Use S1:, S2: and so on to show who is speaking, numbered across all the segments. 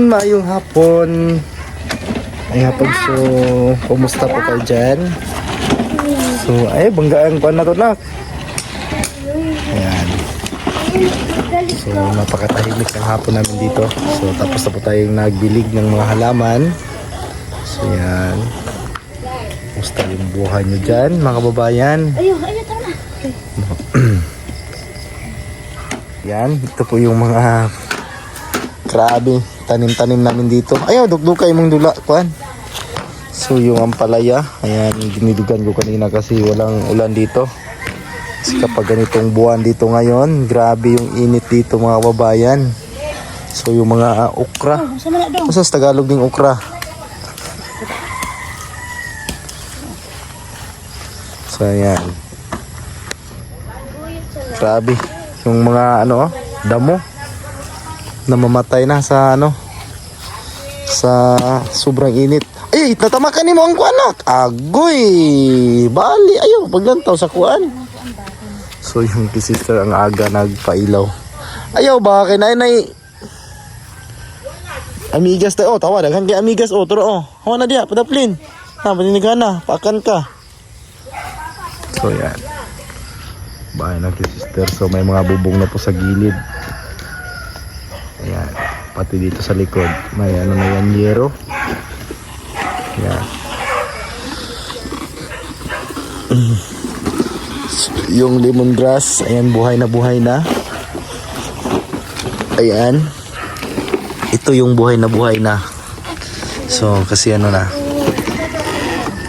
S1: Maayong hapon. Ay hapon, so kumusta po kayo dyan? So ay banggaan ko na to nak. Ayan. So napakatahimik ang hapon namin dito. So tapos na po tayong nagbilig ng mga halaman. So yan. Kumusta yung buhay nyo dyan mga kababayan? Yan, ito po yung mga grabe tanim-tanim namin dito. Ayaw, dugdugay mong dula, kuan. So yung ampalaya, ayan, dinidugan ko kanina kasi walang ulan dito. Kasi kapag ganitong buwan dito ngayon, grabe yung init dito mga kababayan. So yung mga okra. Sa Tagalog ng okra. So ayan. Grabe. Yung mga ano, damo namamatay na sa ano, sa sobrang init. Ay, natamakan ni mo ang kuanak. Agoy. Bali, ayaw paglantaw sa kuan. So yung sister ang aga nagpailaw. Ayaw ba kay nay amigas tayo. Oh, tawa daghan kay amigas. Oh, turo oh. Hawa na diha, padaplin. Ha, paninigan na, paakan ka. So yan. Bahay ng sister. So may mga bubong na po sa gilid. Ayan, pati dito sa likod may ano na yan, yero. Ayan. Yung lemongrass, ayan, buhay na. Ayan. Ito yung buhay na. So kasi ano na,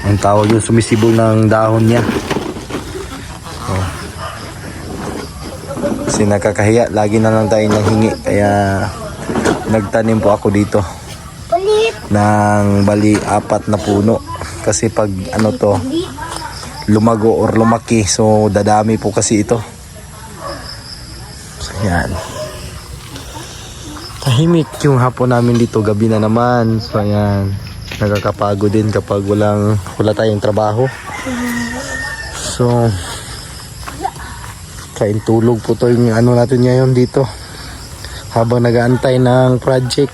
S1: ang tawag yung sumisibol ng dahon niya. Kasi nakakahiya, lagi na lang tayo nanghingi, kaya nagtanim po ako dito ng bali 4 na puno. Kasi pag ano to lumago or lumaki, so dadami po kasi ito. So yan, tahimik yung hapon namin dito, gabi na naman. So yan, nakakapagod din kapag wala tayong trabaho. So kain tulog po to yung ano natin ngayon dito habang nag-aantay ng project.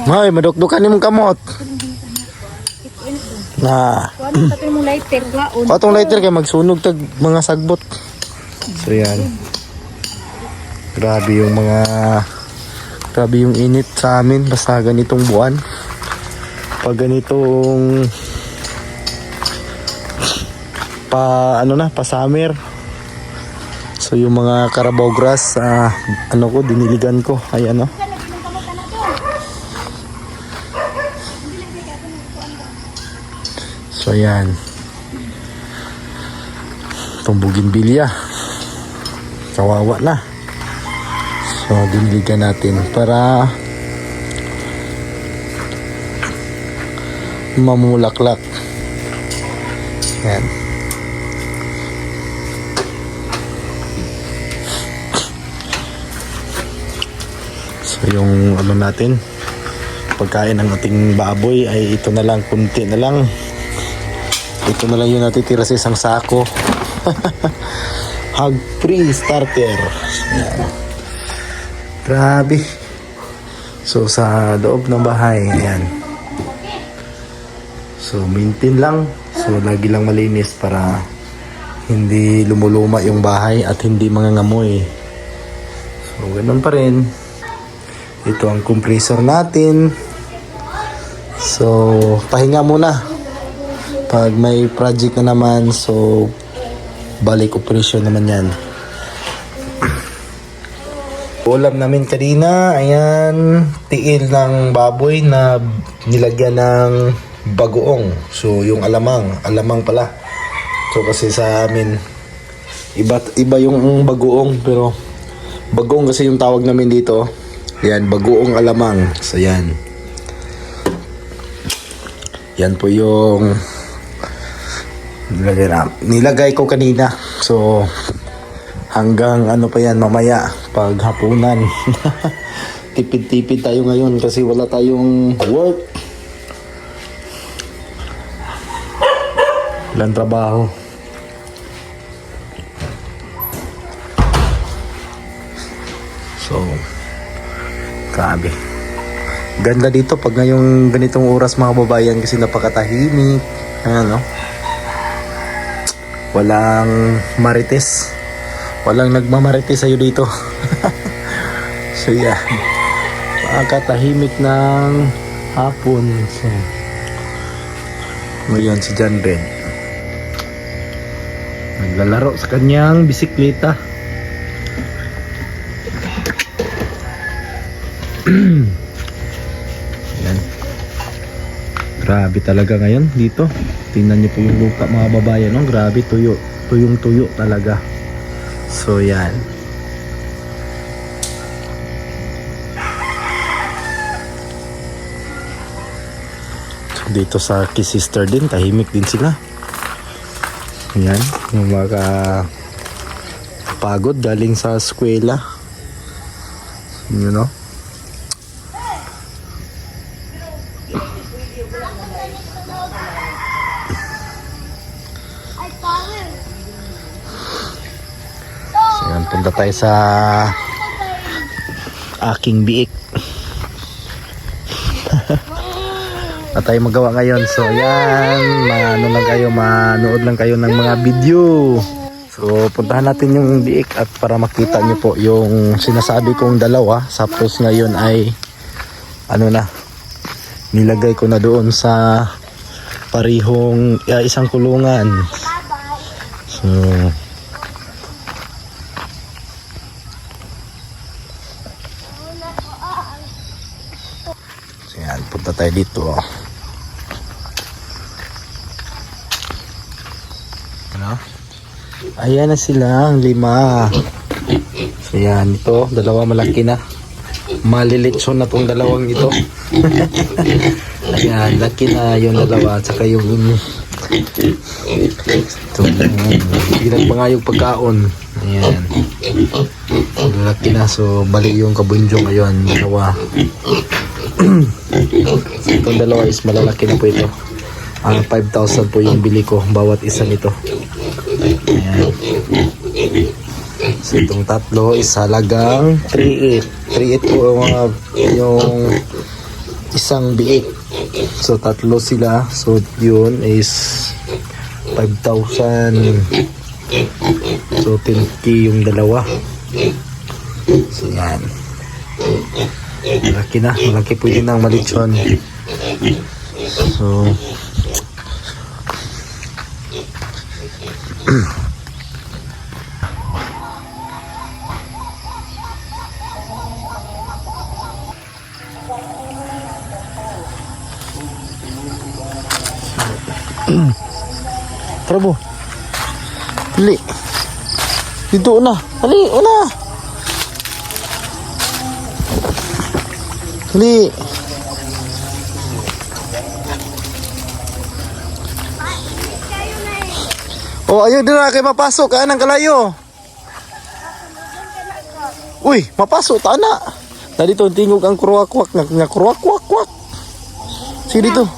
S1: Ay, madukdukan ni mong kamot na patong lighter kay magsunog tag mga sagbot. So yan, grabe yung init sa amin basta ganitong buwan. Pag ganitong pa summer, so yung mga Carabao grass ano ko, diniligan ko. Ay ano, so yan, itong bougainvillea kawawa na, so diniligan natin para mamulaklak. Yan. Yung ano natin, pagkain ng ating baboy ay ito na lang, kunti na lang. Ito na lang yung natitira sa isang sako. Hog free starter. Ayan. Grabe. So sa loob ng bahay, ayan. So maintain lang. So lagi lang malinis para hindi lumuluma yung bahay at hindi mangangamoy. So ganun pa rin. Ito ang compressor natin. So pahinga muna. Pag may project na naman, so balik operation naman yan. Ulam namin kanina, ayan, tiil ng baboy na nilagyan ng bagoong. So yung alamang pala. So kasi sa amin iba yung bagoong, pero bagoong kasi yung tawag namin dito. Yan, bagoong alamang. So yan. Yan po yung nilagay ko kanina. So hanggang ano pa yan mamaya pag hapunan. Tipid-tipid tayo ngayon kasi wala tayong work. Walang trabaho. So Grabe. Ganda dito pag ngayong ganitong oras mga babayan kasi napakatahimik. Ayan, no? Walang marites. Walang nagmamarites sa'yo dito. So yan. Napakatahimik ng hapon. So, ngayon si John Red naglalaro sa kanyang bisikleta. Yan. Grabe talaga ngayon dito. Tingnan niyo po yung lupa mga babayan, no? Grabe, tuyo. Tuyong-tuyo talaga. So yan. So, dito sa Kisister din, tahimik din sila. Yan, yung mga pagod galing sa eskwela. You know? So yan, punta tayo sa aking biik. Na tayo magawa ngayon. So yan, manood lang kayo ng mga video. So puntahan natin yung biik at para makita nyo po yung sinasabi kong dalawa. Sapos ngayon ay nilagay ko na doon sa parihong isang kulungan. So yan, punta tayo dito. Ayan na sila, ang 5. So yan, ito, dalawa malaki na. Malilitson na tong dalawang ito. Ayan, laki na yung dalawa. At saka yung hirap pa nga yung pagkaon. Ayan, laki na. So bali yung kabunjong ngayon, dalawa. Itong dalawa is malalaki na po ito. 5,000 po yung bili ko bawat isa nito. Ayan. So itong tatlo is halagang 3,800. 3,800 po yung isang biik. So tatlo sila. So yun is 5,000. So 10K yung dalawa. So yan. Malaki po yun ang malitsyon. So Trabo. Dali. Dito na. Dali, una. Dali. Oh, ayo dira kay mapasok ka nang kalayo. Uy, mapasok ta na. Dali to tingog ang kruwak-kwak nga kruwak-kwak-kwak. Sige dito.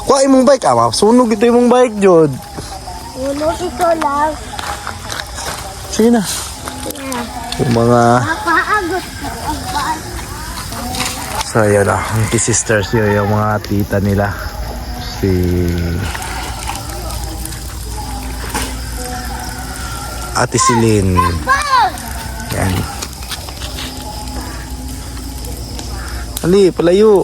S1: Kuha imong bike sunog ito imong bike jod.
S2: Sunog ito lang.
S1: Sige na. Yung mga
S2: Napaagot ang baan.
S1: so yun na, ang sisters yun, yung mga tita nila. Si Ate Silin. Yan. Ali, palayo.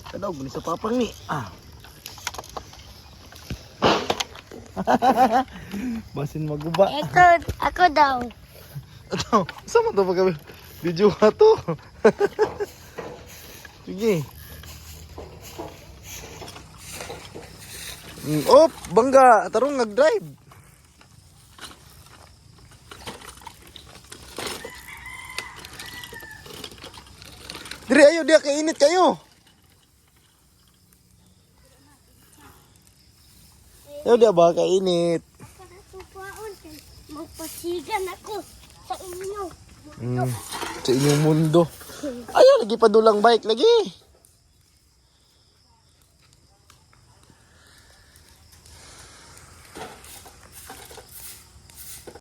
S1: Kadaw, guni sa papang ni. Basin maguba.
S2: Ito, ako daw.
S1: Ito, saan mo ito pag video ka to? Sige. Oh, bangga. Tarong nag-drive. Diri, ayo, dia kainit kayo. Ayaw, dia ba kainit?
S2: Magpasigan ako sa inyo.
S1: Sa inyong mundo. Ayaw, lagi pa dulang bike lagi.